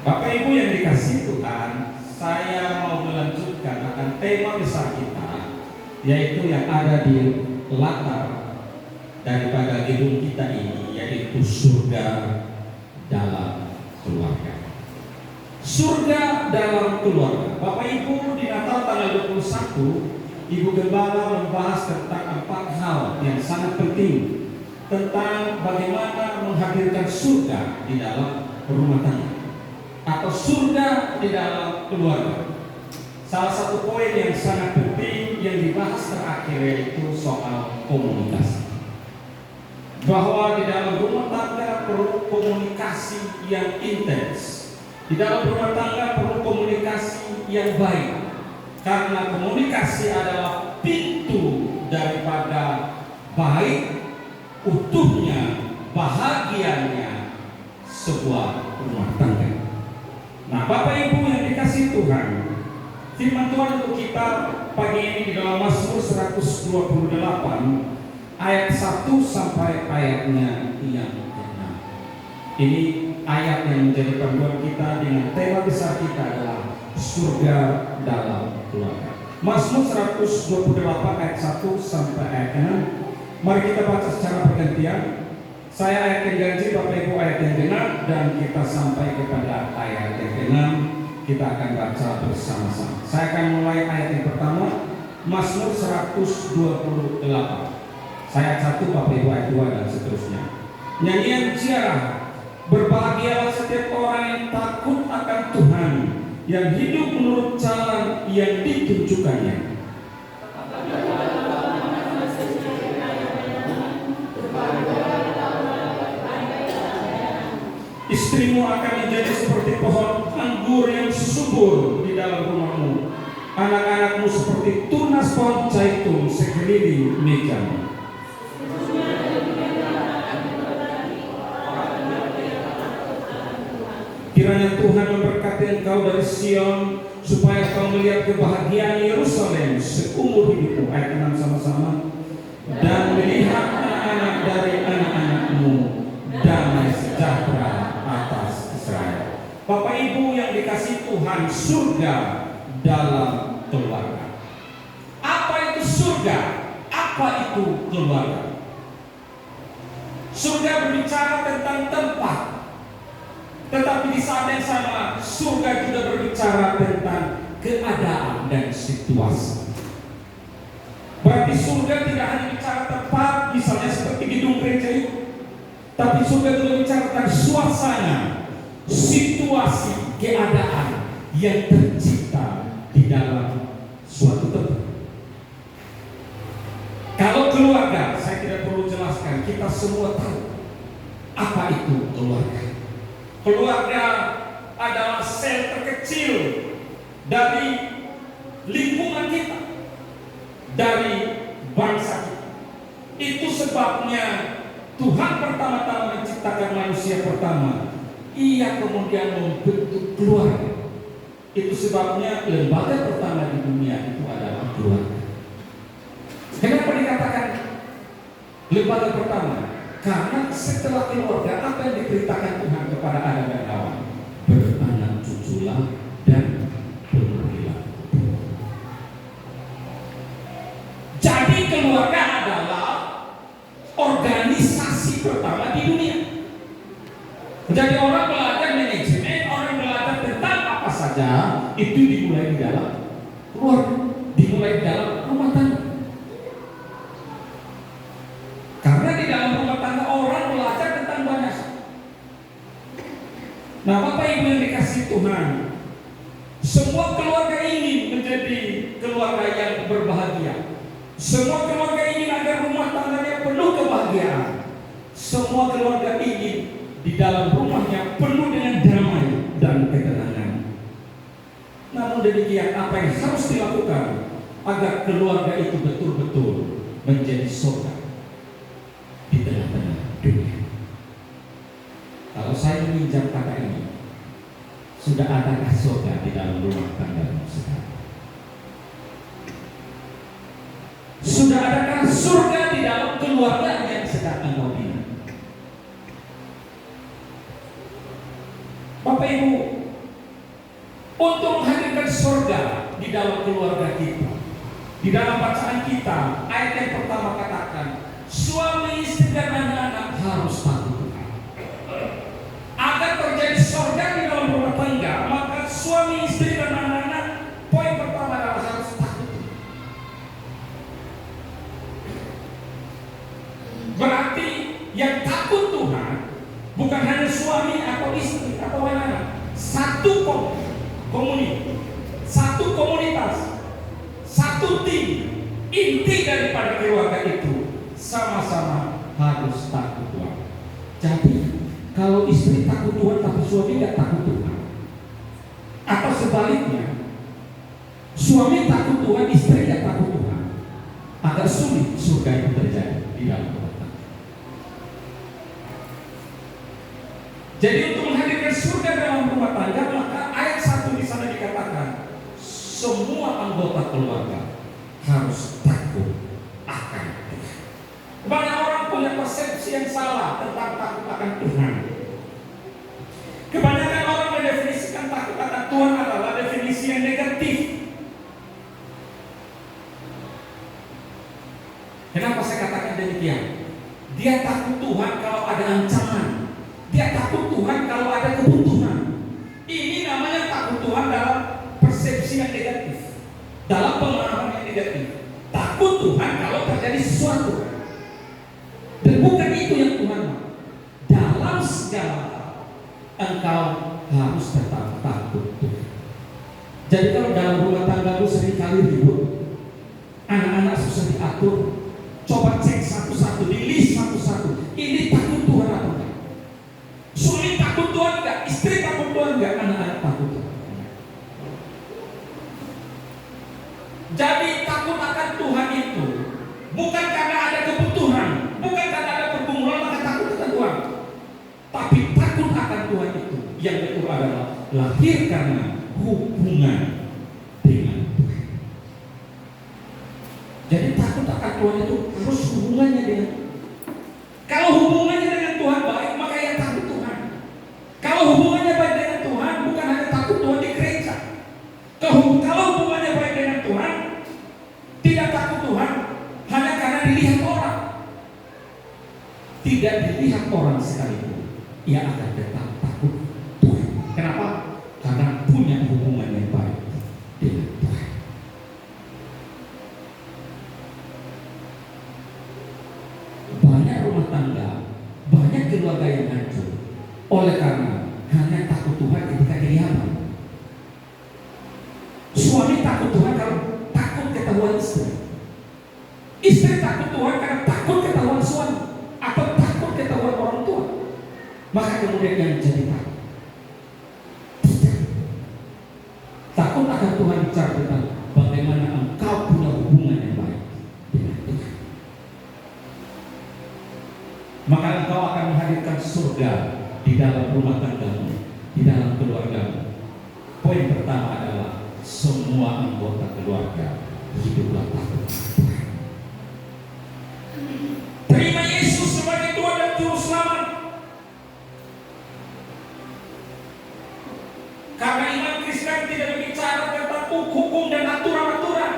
Bapak Ibu yang dikasihi Tuhan, saya mau melanjutkan akan tema besar kita, yaitu yang ada di latar daripada gedung kita ini, yaitu surga dalam keluarga. Surga dalam keluarga. Bapak Ibu, di Natal tanggal 21, Ibu Gembala membahas tentang 4 hal yang sangat penting tentang bagaimana menghadirkan surga di dalam rumah tangga atau surga di dalam keluarga. Salah satu poin yang sangat penting yang dibahas terakhir yaitu soal komunikasi. Bahwa di dalam rumah tangga perlu komunikasi yang intens. Di dalam rumah tangga perlu komunikasi yang baik. Karena komunikasi adalah pintu daripada baik, utuhnya, bahagianya sebuah rumah tangga. Nah, Bapak Ibu yang dikasihi Tuhan, firman Tuhan untuk kita pagi ini di dalam Mazmur 128 ayat 1 sampai ayatnya yang ke-6. Ini ayat yang menjadi panduan kita dengan tema besar kita adalah surga dalam keluarga. Mazmur 128 ayat 1 sampai ayat 6. Mari kita baca secara bergantian. Saya ayat yang ganjil, Bapak Ibu ayat yang genap, dan kita sampai kepada ayat yang genap. Kita akan baca bersama-sama. Saya akan mulai ayat yang pertama, Mazmur 128. Saya ayat 1, Bapak Ibu ayat 2 dan seterusnya. Nyanyian ziarah. Berbahagialah setiap orang yang takut akan Tuhan, yang hidup menurut jalan yang ditunjukkannya. Istrimu akan menjadi seperti pohon anggur yang subur di dalam rumahmu. Anak-anakmu seperti tunas pohon zaitun sekeliling mejamu. Kiranya Tuhan memberkati engkau dari Sion, supaya kau melihat kebahagiaan Yerusalem seumur hidupmu. Ayat 6 sama-sama. Dan melihat anak-anak dari anak-anakmu, damai sejahtera atas Israel. Bapak Ibu yang dikasihi Tuhan, surga dalam keluarga. Apa itu surga? Apa itu keluarga? Surga berbicara tentang tempat. Tetapi di saat yang sama, surga juga berbicara tentang keadaan dan situasi. Berarti surga tidak hanya bicara tempat, misalnya seperti gedung gereja itu, tapi surga juga bicara tentang suasana, situasi, keadaan yang tercipta di dalam suatu tempat. Kalau keluarga, saya tidak perlu jelaskan, kita semua tahu apa itu keluarga. Keluarga adalah sel terkecil dari lingkungan kita, dari bangsa kita. Itu sebabnya Tuhan pertama-tama menciptakan manusia pertama. Ia kemudian membentuk keluarga. Itu sebabnya lembaga pertama di dunia itu adalah keluarga. Kenapa dikatakan lembaga pertama? Karena setelah keluarga, apa yang diberitakan Tuhan kepada Adam dan Hawa? Beranak cuculah dan penuhilah. Jadi keluarga adalah organisasi pertama di dunia. Jadi orang belajar manajemen, orang belajar tentang apa saja, itu dimulai di dalam keluarga, dimulai di dalam rumah tangga. Karena di dalam rumah tangga orang belajar tentang banyak. Nah, Bapak Ibu yang dikasihi Tuhan, semua keluarga ingin menjadi keluarga yang berbahagia. Semua keluarga ingin agar rumah tangganya penuh kebahagiaan. Semua keluarga ingin di dalam rumahnya penuh dengan damai dan ketenangan. Namun demikian, apa yang harus dilakukan agar keluarga itu betul-betul menjadi surga di tengah-tengah dunia? Kalau saya meminjam kata ini, sudah adakah surga di dalam rumah tangga sekarang? Sudah adakah surga di dalam keluarga yang sedang engkau bina? Bapak Ibu, untuk menghadirkan surga di dalam keluarga kita. Di dalam bacaan kita, ayat yang pertama katakan, suami istri dan anak-anak harus takut Tuhan. Agar terjadi surga di dalam rumah tangga, maka suami istri dan anak-anak, poin pertama adalah harus takut Tuhan. Berarti yang takut Tuhan bukan hanya suami atau istri atau anak-anak, satu komunitas, satu tim, inti daripada keluarga itu sama-sama harus takut Tuhan. Jadi kalau istri takut Tuhan tapi suami tidak takut Tuhan, atau sebaliknya, suami takut Tuhan, istri tidak takut Tuhan, agak sulit surga itu terjadi di dalam rumah tangga. Jadi untuk menghadirkan surga dalam rumah tangga, maka ayat 1 di sana dikatakan semua anggota keluarga harus takut akan Tuhan. Banyak orang punya persepsi yang salah tentang takut akan Tuhan. Kebanyakan orang mendefinisikan takut akan Tuhan adalah definisi yang negatif. Kenapa saya katakan demikian? Dia takut Tuhan kalau ada ancaman. Dia takut Tuhan kalau ada kebutuhan. Ini namanya takut Tuhan dalam persepsi yang negatif, dalam pemahaman yang negatif. Takut Tuhan kalau terjadi sesuatu. Dan bukan itu yang Tuhan mau. Dalam segala hal, engkau harus tetap takut Tuhan. Jadi kalau dalam rumah tangga lu sering kali ribut, anak-anak susah diatur, coba cek satu-satu, di list satu-satu. Ini takut Tuhan atau enggak? Suami takut Tuhan enggak? Istri takut Tuhan enggak? Anak-anak takut Tuhan. Jadi takut akan Tuhan itu bukan karena ada kebutuhan, bukan karena ada pergumulan maka takut akan Tuhan. Tapi takut akan Tuhan itu yang betul adalah lahir karena hubungan dengan Tuhan. Jadi takut akan Tuhan itu harus hubungannya dengan. Kalau hubungannya dengan Tuhan baik, maka yang takut Tuhan. Kalau hubungannya baik dengan Tuhan, bukan hanya takut Tuhan di gereja. Kalau hubungannya baik dengan Tuhan, tidak takut Tuhan hanya karena dilihat orang. Tidak dilihat orang sekalipun, ia akan tetap takut Tuhan. Kenapa? Karena punya hubungan yang baik dengan Tuhan. Banyak rumah tangga, banyak keluarga yang hancur oleh karena hanya takut Tuhan ketika dihambat. Suami takut Tuhan kalau takut ketahuan istri. Istri takut Tuhan karena takut ketahuan suami atau takut ketahuan orang tua. Maka kemudian yang jadi takut. Takut akan Tuhan bicara tentang bagaimana engkau punya hubungan yang baik dengan Tuhan. Maka engkau akan menghadirkan surga di dalam rumah tanggamu, di dalam keluargamu. Poin pertama adalah semua anggota keluarga hiduplah takut Tuhan. Terima Yesus sebagai Tuhan dan Juru Selamat. Karena iman Kristen tidak berbicara tentang hukum dan aturan-aturan.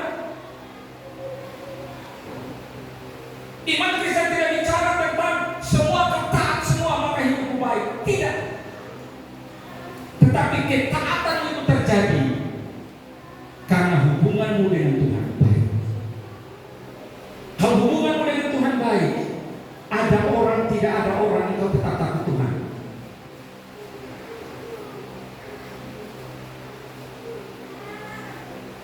Iman Kristen tidak bicara tentang semua ketat, semua maka hidupku baik. Tidak. Tetapi ketaatan itu terjadi karena hubunganmu dengan Tuhan baik. Kalau hubunganmu dengan Tuhan baik, ada orang, tidak ada orang, engkau tetap takut Tuhan.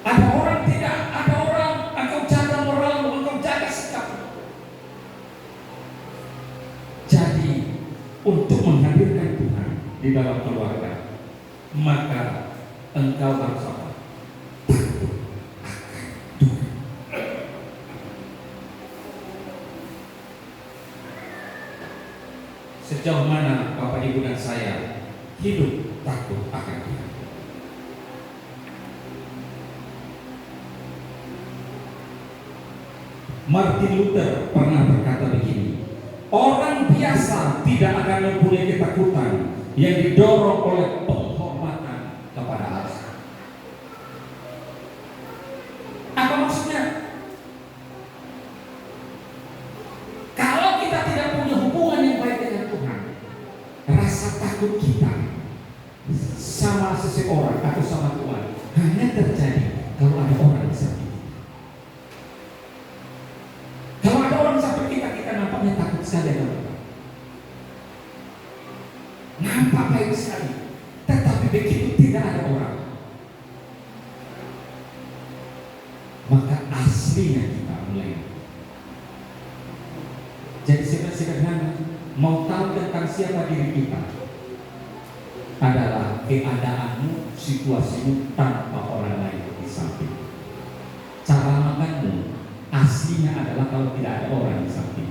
Ada orang, tidak ada orang, engkau jaga moralmu, engkau jaga sikapmu. Jadi untuk menghadirkan Tuhan di dalam keluarga, maka engkau harus apa? Sejauh mana Bapak Ibu dan saya hidup takut akan Tuhan? Martin Luther pernah berkata begini, orang biasa tidak akan mempunyai ketakutan yang didorong oleh penghormatan kepada Allah. sama seseorang atau sama Tuhan hanya terjadi kalau ada orang di samping kita. Kalau ada orang di samping kita, kita nampaknya takut sekali ada orang. Nampak baik sekali, tetapi begitu tidak ada orang, maka aslinya kita mulai. Jadi sederhana, mau tahu tentang siapa diri kita adalah keadaanmu, situasimu tanpa orang lain di samping. Cara makanmu aslinya adalah kalau tidak ada orang di samping.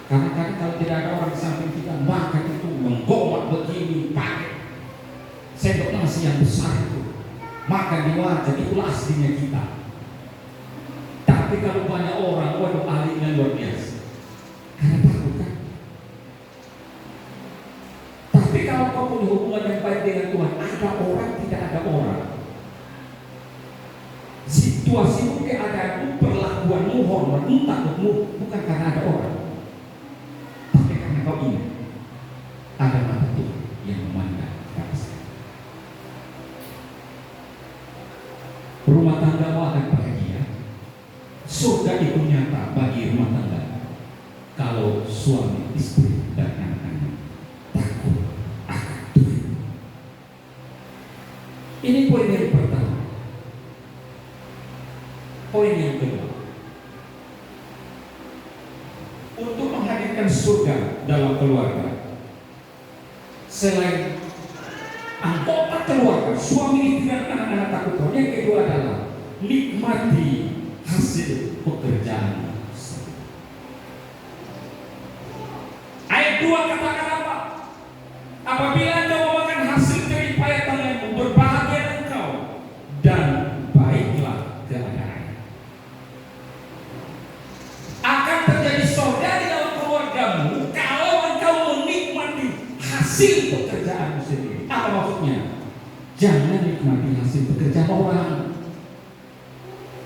Karena kalau tidak ada orang di samping kita, maka itu menggomak begini pakai sendok nasi yang besar itu, makan di wajah, itulah aslinya kita. Tapi kalau banyak orang, waduh alihnya luar biasa. Karena takut kan? Tapi kalau kau punya hubungan yang baik dengan Tuhan, ada orang, tidak ada orang, situasimu, keadaanmu, perlakuanmu, hormatmu, takutmu, bukan karena ada orang, tapi karena kau ingat ada mata Tuhan yang memandang ke atas. Rumah tanggamu akan bahagia. Surga itu nyata bagi rumah tangga kalau suami, istri, dan anak-anak takut akan Tuhan. Ini poin yang pertama. Poin yang kedua, untuk menghadirkan surga dalam keluarga, selain anggota keluarga, suami, istri, dan anak-anak takut Tuhan, yang kedua adalah nikmati hasil pekerjaan. Ayat 2 katakan apa? Apabila engkau memakan hasil jerih payah tanganmu, berbahagia engkau dan baiklah keadaan. Akan terjadi surga di dalam keluargamu kalau engkau menikmati hasil pekerjaanmu sendiri. Apa maksudnya? Jangan nikmati hasil pekerjaan orang.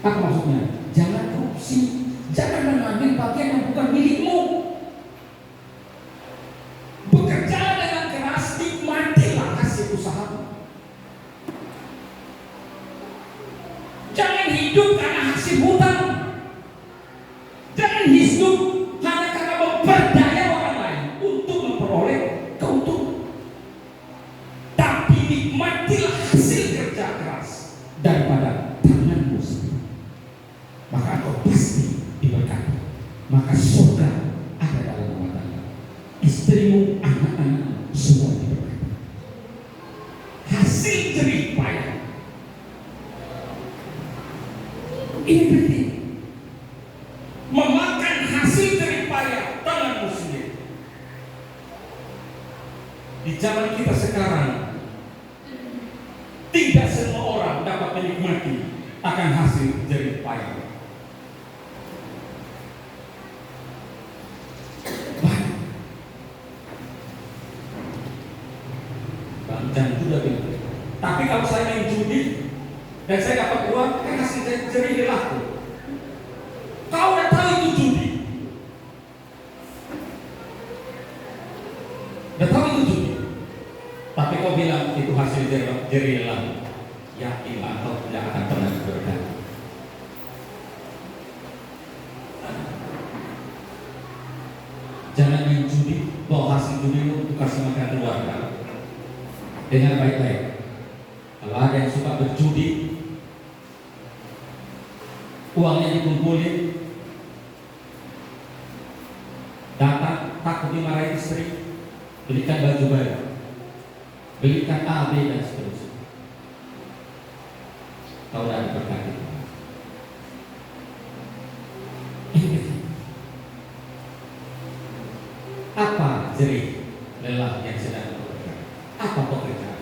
Apa maksudnya? Jangan korupsi, jangan mengambil bagian yang bukan milikmu. Bekerja dengan keras, nikmatilah hasil usahamu. Jangan hidup karena hasil hutang. Jangan hidup hanya karena memperdaya orang lain untuk memperoleh keuntungan. Tapi nikmatilah hasil kerja keras daripada tanganmu sendiri. Maka kau pasti diberkati. Maka surga ada dalam rumah tangga. Istrimu, anak-anak, semua diberkati. Hasil jerih payah ini penting. Memakan hasil jerih payah tanganmu sendiri. Di zaman kita sekarang, tidak semua orang dapat menikmati akan hasil jerih payah. Dan juga begitu. Tapi kalau saya main judi dan saya dapat uang, kan hasil jerih laku. Kau udah tahu itu judi, udah tahu itu judi, tapi kau bilang itu hasil jerih laku. Yakinlah kau tidak akan pernah diberkati. Jangan main judi, bawa hasil judi untuk kasih makan keluarga. Dengar baik-baik. Kalau ada yang suka berjudi, uangnya dikumpulin, datang takut dimarahin istri, belikan baju baru, belikan A, B, dan seterusnya. Kau udah diberkati. Apa jerih lelah yang sedang bekerja? Apa pekerjaan?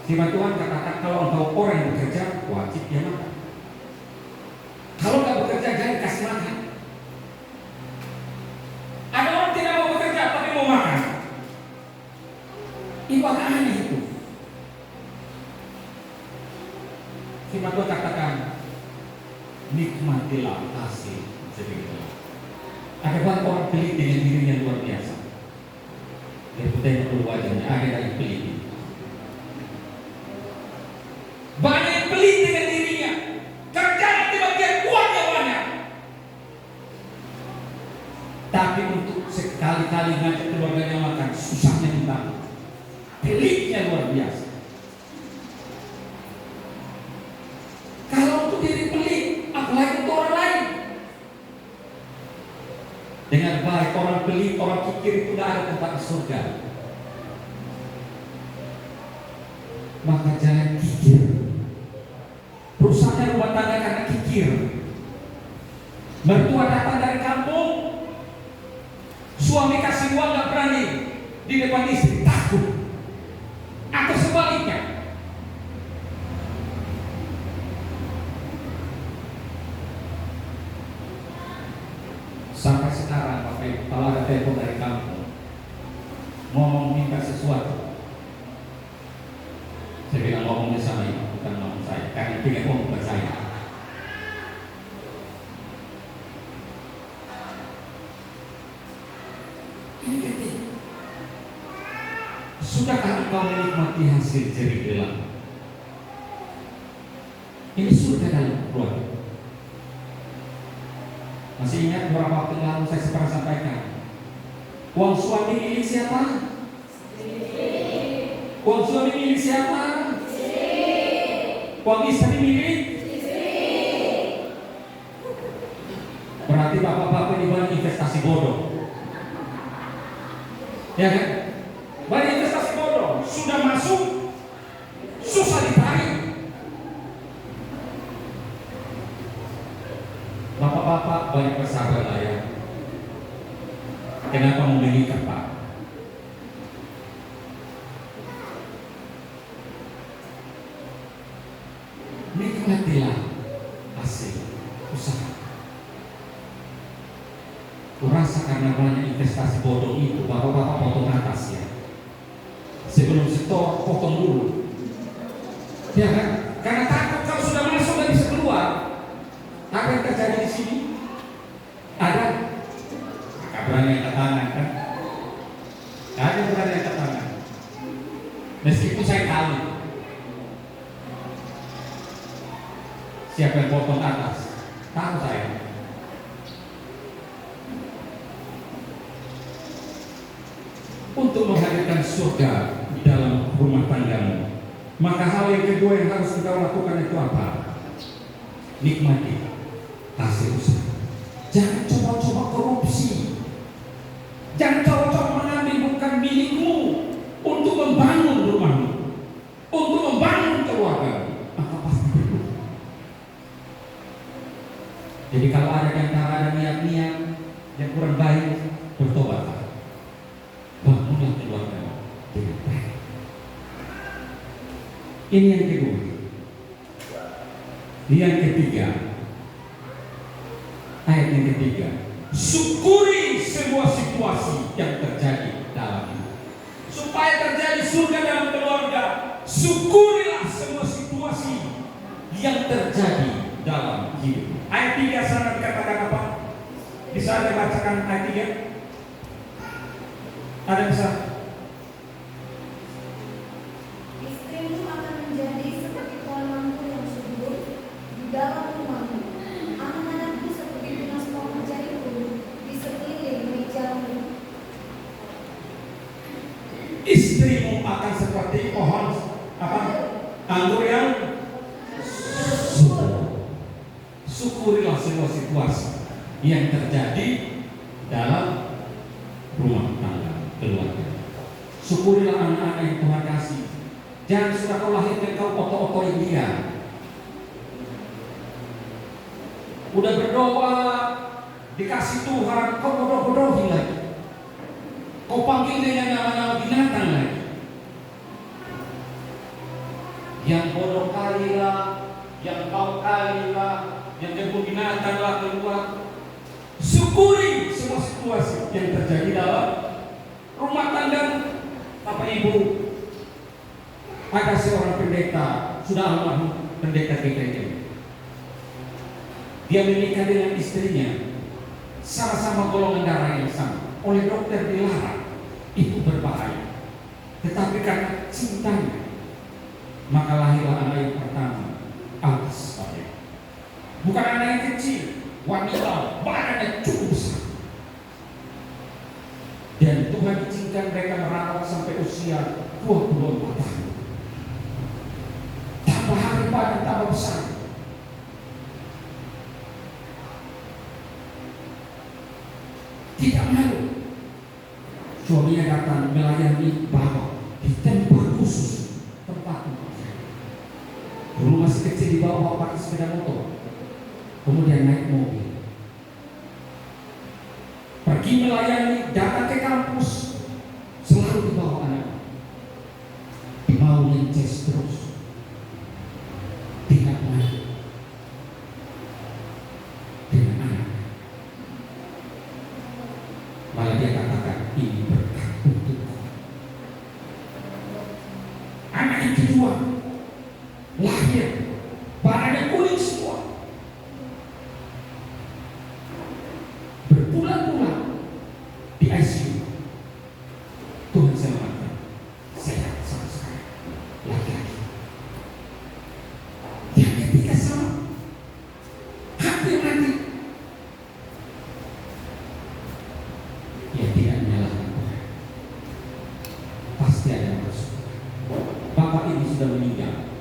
Firman Tuhan katakan kalau engkau orang yang bekerja, wajib dia makan. Kalau nggak bekerja, jangan kasih makan. Ada orang tidak mau bekerja tapi mau makan. Itu agak aneh itu. Firman Tuhan katakan nikmatilah hasil jerih lelah. Ada banyak orang pelit dengan dirinya luar biasa. Dia tengok dulu wajahnya, ada yang pelit. Banyak yang pelit dengan dirinya, kerja di bagian uangnya banyak. Tapi untuk sekali-kali ngajak keluarganya makan, susahnya minta. Pelitnya luar biasa. Kalau untuk diri pelit, apalagi untuk orang lain. Dengan baik, orang pelit, orang kikir itu tidak ada tempat di surga. Maka jangan kikir. Rusaknya rumah tangga karena kikir. Mertua datang dari kampung, suami kasih uang gak berani di depan istri, takut. Atau sebaliknya. Sampai sekarang Bapak Ibu, kalau ada telepon dari kampung ngomong minta sesuatu, saya bilang ngomongnya sama ibu, bukan ngomong saya, karena itu ngomong bukan saya. Ini penting. Sudahkah engkau menikmati hasil jerih gelang? Ini surga dalam keluarga. Masih ingat beberapa waktu lalu saya pernah sampaikan, uang suami milik siapa? Uang suami milik siapa? Uang istri milik? Berarti bapak-bapak ini banyak investasi bodoh. Ya kan? Banyak investasi bodoh. Sudah masuk, susah ditarik. Bapak-bapak banyak bersabar lah ya. Kenapa menikah Pak? Nikmatilah hasil usaha. Kurasa karena banyak investasi bodoh itu, bapak-bapak potong atas ya. Sebelum setor, potong dulu. Ya kan? Karena takut kalau sudah masuk nggak bisa keluar. Apa yang terjadi di sini? Ada kakak berani angkat tangan kan? Ada berani angkat tangan. Meskipun saya tahu siapa yang potong atas, tahu saya. Untuk menghadirkan surga di dalam rumah tanggamu, maka hal yang kedua yang harus kita lakukan itu apa? Nikmati hasil usaha. Jangan coba-coba korupsi. Jangan coba-coba mengambil bukan milikmu untuk membangun rumahmu, untuk membangun keluarga. Maka pasti berdoa. Jadi kalau ada yang ada niat-niat yang kurang baik, bertobatlah. Bangunlah keluarga dengan baik. Ini yang kedua. Yang ketiga, ayat yang ketiga, syukuri semua situasi yang terjadi dalam hidup. Supaya terjadi surga dalam keluarga, syukurilah semua situasi yang terjadi dalam hidup. Ayat 3 sana dikatakan apa? Bisa Anda bacakan ayat 3? Ada bisa? Istrimu akan menjadi seperti pohon mangga yang subur di dalam rumahmu. Anak-anakmu seperti tunas pohon jariku di sekeliling mejamu. Istrimu akan seperti pohon apa? Anggur yang subur. Syukurilah semua situasi yang terjadi dalam rumah tangga keluarga. Syukurilah anak-anak yang Tuhan kasih. Jangan sudah kau lahirkan kau oto-otoin dia. Udah berdoa, dikasih Tuhan, kau bodoh-bodohin lagi. Kau panggil dengan nama-nama binatang lagi. Yang bodoh kalilah, yang kau kalilah, yang jemput binatang lah keluar. Syukuri semua situasi yang terjadi dalam rumah tangga. Bapak Ibu, ada seorang pendeta, sudah almarhum pendeta GKI. Dia menikah dengan istrinya, sama-sama golongan darah yang sama. Oleh dokter dilarang itu berbahaya. Tetapi karena cintanya, maka lahirlah anak yang pertama, Alkis Pakai. Bukan anak yang kecil, wanita badannya cukup besar. Dan Tuhan izinkan mereka merawat sampai usia 24 tahun. Tambah hari badan tambah besar. Tidak malu. Suaminya datang melayani bawa di tempat khusus, tempat dulu masih kecil dibawa pakai sepeda motor, kemudian naik mobil, pergi melayani, datang ke kampus, selalu dibawa anak, mau ngeces terus, tidak main dengan anak. Malah dia katakan ini berkat untuk anak yang kedua lahir badannya kuning semua, berbulan-bulan di ICU. Tuhan selamatkan, sehat sama sekali, laki-laki. Yang ketiga sama, hampir mati. Ya tidak menyalahkan Tuhan, pasti ada maksud. Bapak ini sudah meninggal,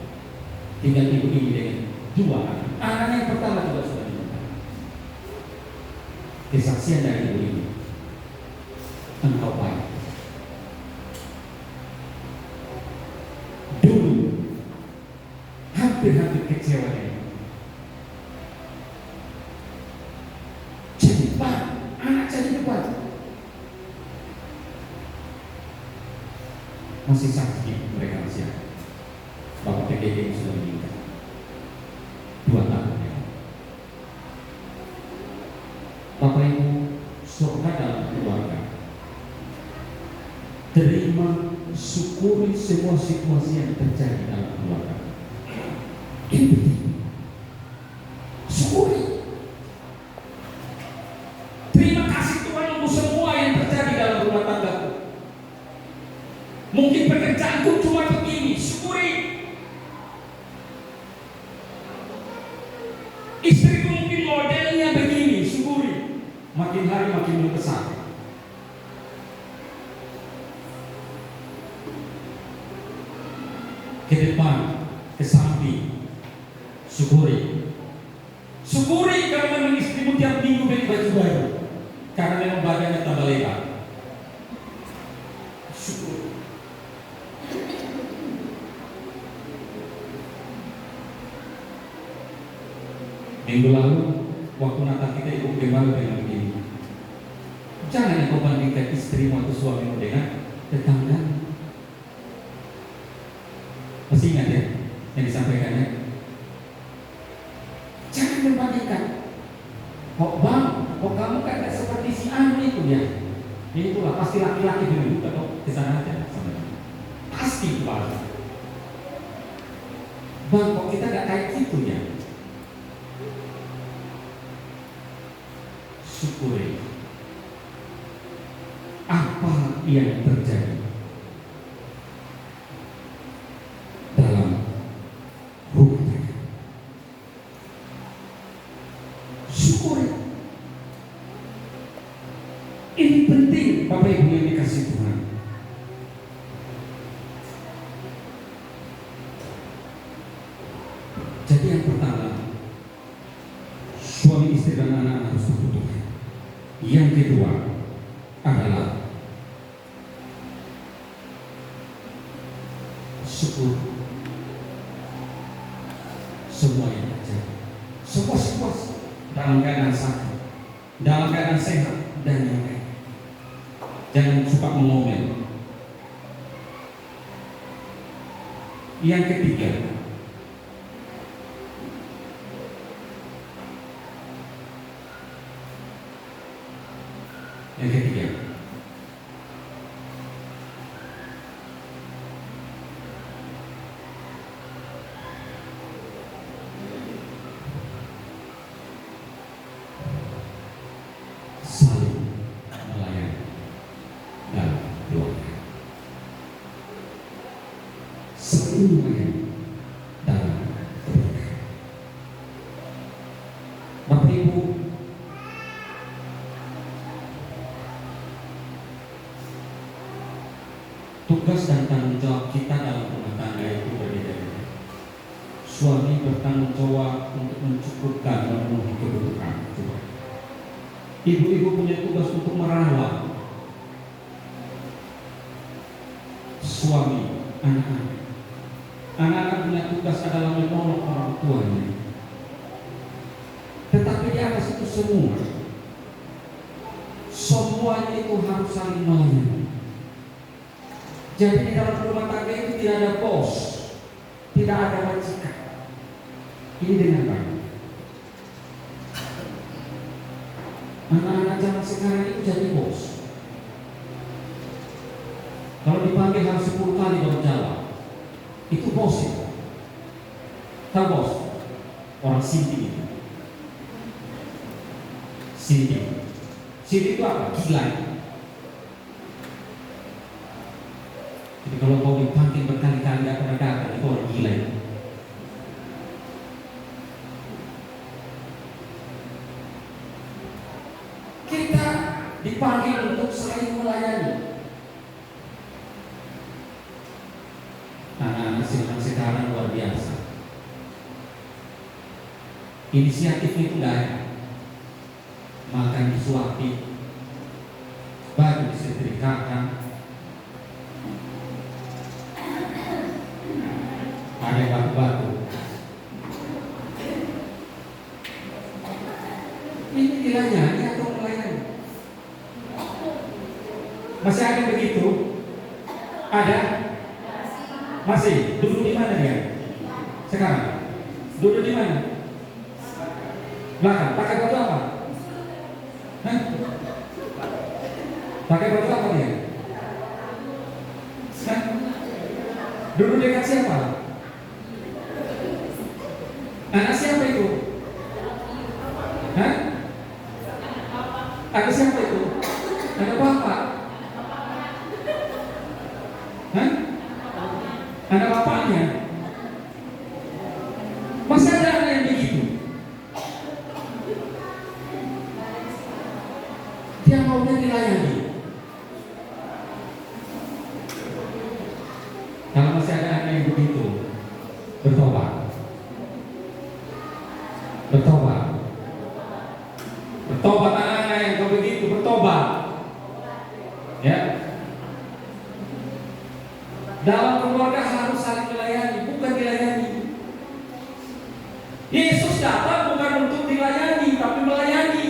tinggal ibu ini dengan 2 anak. Anaknya yang pertama juga sudah meninggal. Kesaksian dari ibu ini, engkau baik. Dulu hampir kecewa dia. Jadi Pak, anak jadi depan. Masih sakit mereka masih ada. Bapak PGD sudah meninggal 2 tahun ya. Bapak Ibu, surga dalam keluarga, terima, syukuri semua situasi yang terjadi dalam keluarga. Ini penting. Syukuri. Terima kasih Tuhan untuk semua yang terjadi dalam rumah tanggaku. Mungkin pekerjaanku cuma begini, syukuri. Istriku mungkin modelnya begini, syukuri. Makin hari makin berkesan. Ke depan, ke samping, syukuri. Syukuri kalau memang istrimu tiap minggu beli baju baru, karena memang badannya tambah lebar. Syukuri. Minggu lalu, waktu Natal kita ikut gembala dengan begini. Jangan kau bandingkan istrimu atau suamimu dengan tetangga. Masih ingat ya yang disampaikannya? Jangan membandingkan. Kok bang, kok kamu kan tidak seperti si Anu itu ya? Ini itulah pasti laki-laki dulu kok kesana aja sama dia. Pasti bang. Bang, kok kita nggak kayak gitu ya? Syukuri apa yang terjadi dalam rumah tangga. Syukuri. Ini penting Bapak Ibu yang dikasih Tuhan. Jadi yang pertama, suami istri dan anak harus takut Tuhan. Yang kedua adalah syukur semua yang terjadi, semua situasi, dalam keadaan sakit, dalam keadaan sehat, dan yang lain. Jangan suka mengomel. Yang ketiga, saling melayani dalam doa. semuanya dalam kebaikan. Bapak Ibu, tugas dan tanggung jawab kita dalam rumah tangga itu berbeda-beda. Suami bertanggung jawab untuk mencukupkan dan memenuhi kebutuhan. Ibu-ibu punya tugas untuk merawat suami, anak-anak. Anak-anak punya tugas adalah menolong orang tuanya. Tetapi di atas itu semua, semuanya itu harus saling melayani. Jadi di dalam rumah tangga itu tidak ada bos, tidak ada majikan. Ini dengan baik. Anak-anak zaman sekarang itu jadi bos. Kalau dipanggil harus 10 kali baru jawab. Itu bos ya. Tahu bos? Orang Sinti itu. Sinti. Sinti itu apa? Gila. Jadi kalau kau dipanggil berkali-kali gak pernah datang, itu orang gila. Kita dipanggil untuk saling melayani. Anak-anak sekarang luar biasa. Inisiatifnya itu enggak ada. Makan disuapi, baju disetrikakan, ada batu-batu. Ini dilayani atau melayani? Masih ada begitu? Ada? Masih? Duduk di mana dia? Sekarang? Duduk di mana? Belakang. Pakai baju apa? Hah? Pakai baju apa dia? Hah? Duduk dekat siapa? Anak siapa itu? Hah? Anak siapa itu? Anak bapak? Hah? Anak bapaknya? Masih ada anak yang begitu? Dia maunya dilayani. Kalau masih ada anak yang begitu, bertobat. Bertobat. Bertobat anak-anak yang kau begitu, bertobat. Ya. Dalam keluarga harus saling melayani, bukan dilayani. Yesus datang bukan untuk dilayani, tapi melayani.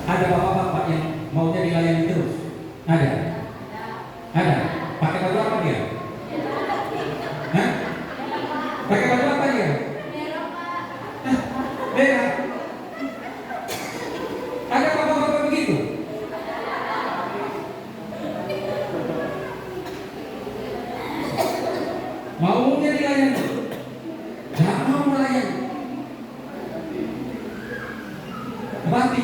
Ada bapak-bapak yang maunya dilayani terus? Ada? Ada? Pakai baju apa dia? Hah? Pakai baju apa dia? Hah? Merah? Ada bapak-bapak begitu? Maunya dilayani, gak mau melayani. Mati.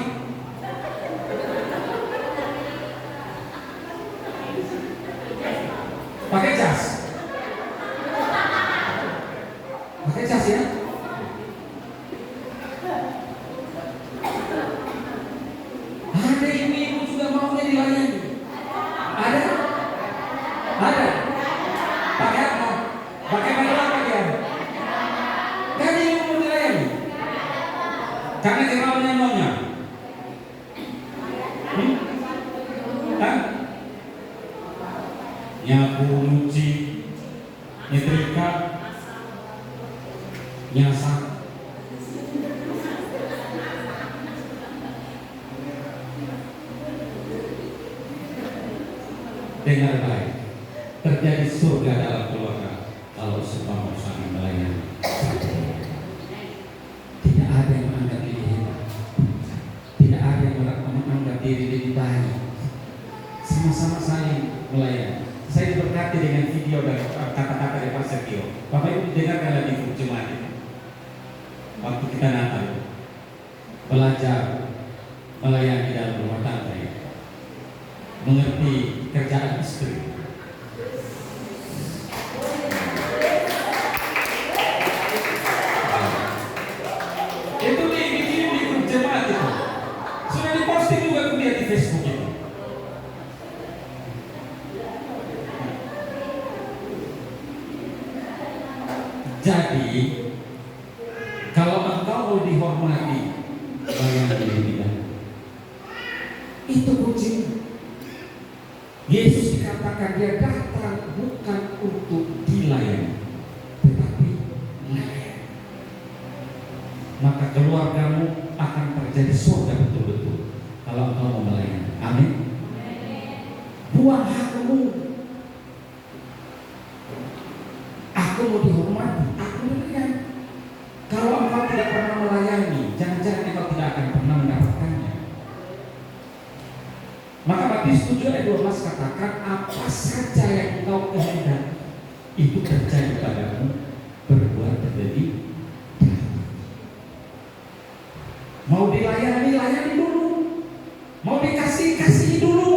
Pakai jas. Pakai jas ya. Ada ibu-ibu juga maunya dilayani. Ada? Ada? Pakai apa? Pakai baju apa dia? Kan ibu mau dilayani? Karena jerawatnya nyonya. Hah? Nyapu, nyuci, nyetrika, nyasak. Dengar baik, terjadi surga dalam keluarga kalau semua saling melayani. Tidak ada yang menganggap diri hebat, tidak ada yang menganggap diri lebih baik. Sama-sama saling melayani. Saya diberkati dengan video dan kata-kata dari Pak Sergio. Bapak Ibu dengarkan lagi Jumat waktu kita Natal belajar melayani dalam rumah tangga ya? Mengerti kerjaan istri. Itu dikirim di grup jemaat itu. Sudah diposting juga kemudian di Facebook itu. Jadi kalau engkau mau dihormati, layani lebih dahulu. Itu kuncinya. Yesus dikatakan dia datang bukan untuk dilayani, tetapi melayani. Maka keluargamu akan terjadi surga betul-betul kalau engkau mau melayani. Amin. Buang hakmu. Aku mau dihormati, aku melayani. Kalau engkau tidak pernah melayani, jangan-jangan engkau tidak akan pernah mendapatkannya. Maka Matius 7 ayat 12 katakan, apa saja yang engkau kehendaki itu terjadi padamu, berbuat terjadi. Mau dilayani, layani dulu. Mau dikasih, kasih dulu.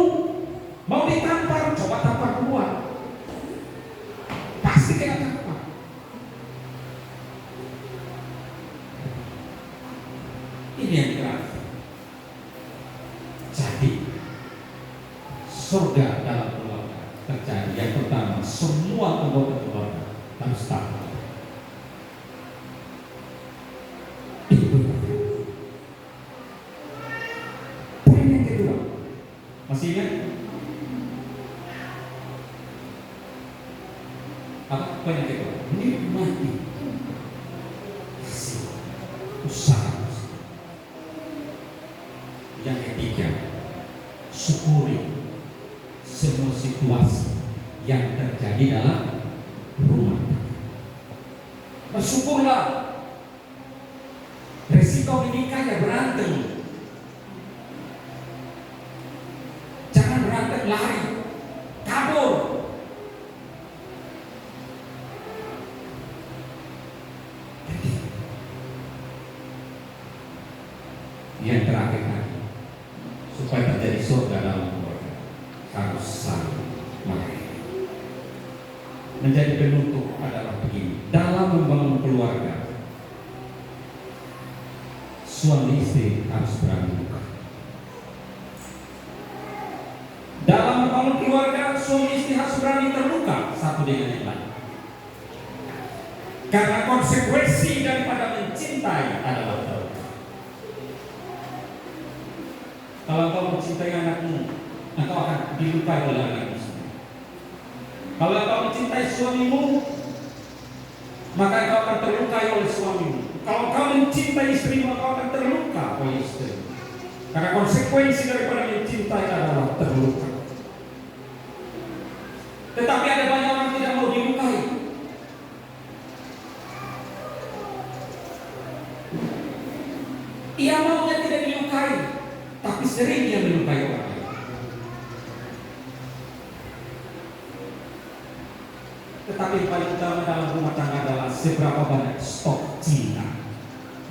Mau ditampar, coba tampar duluan. Pasti kena tampar. Ini yang terakhir. Jadi surga dalam keluarga terjadi. Yang pertama, semua anggota keluarga harus taat. Poin yang kedua, masih ingat? Apa poin yang kedua? Nikmati hasil usaha. Yang ketiga, syukuri semua situasi yang terjadi dalam rumah tangga. Bersyukurlah. Resiko menikah ya berantem. Jangan berantem lari, kabur. Yang terakhir lagi, supaya terjadi surga dalam keluarga, harus saling melayani. Menjadi penutup adalah begini: dalam membangun keluarga, suami istri harus berani. Dalam membangun keluarga, suami istri harus berani terbuka satu dengan yang lain. Karena konsekuensi daripada mencintai adalah terbuka. Kalau engkau mencintai anakmu, engkau akan dilukai oleh anakmu. Kalau engkau mencintai suamimu, maka engkau akan terlukai oleh suamimu. Kalau engkau mencintai istrimu, engkau akan terluka oleh istri. Karena konsekuensi daripada mencintai adalah terluka. Tetapi ada banyak orang tidak mau dilukai. Ia maunya tidak dilukai, tapi sering dia melukai orang lain. Tetapi yang paling utama dalam rumah tangga adalah seberapa banyak stok cinta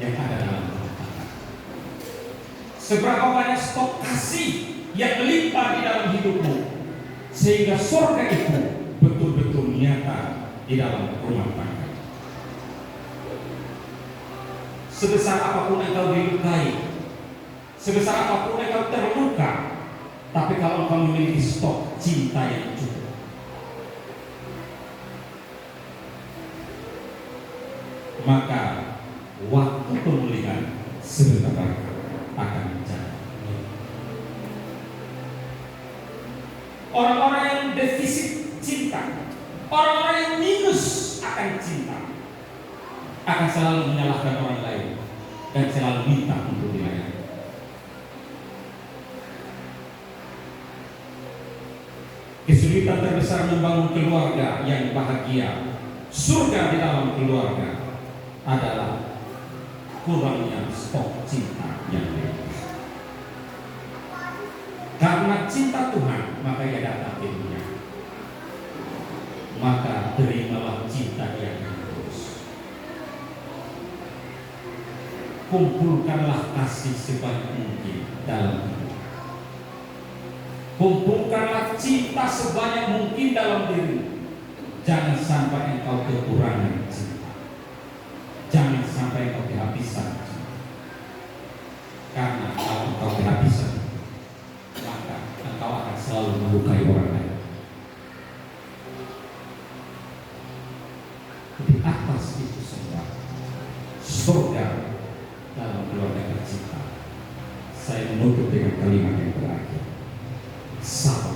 yang ada dalam rumah tangga. Seberapa banyak stok kasih yang melimpah di dalam hidupmu, sehingga surga itu betul-betul nyata di dalam rumah tangga. Sebesar apapun engkau dilukai, sebesar apapun engkau terluka, tapi kalau engkau memiliki stok cinta yang cukup, maka waktu pemulihan sebentar akan menjadi. Orang-orang yang defisit cinta, orang-orang yang minus akan cinta, akan selalu menyalahkan orang lain dan selalu minta untuk dilayani. Kesulitan terbesar membangun keluarga yang bahagia, surga di dalam keluarga, adalah kurangnya stok cinta yang berlimpah. Karena cinta Tuhan, maka ia datang ke dunia. Maka terimalah cinta yang terus. Kumpulkanlah kasih sebanyak mungkin dalam hidup. Kumpulkanlah cinta sebanyak mungkin dalam diri. Jangan sampai engkau kekurangan cinta. Jangan sampai engkau kehabisan cinta. Karena kalau engkau kehabisan, maka engkau akan selalu melukai orang lain. Di atas itu semua, surga dalam keluarga tercipta. Saya menutup dengan kalimat yang terakhir. Sabar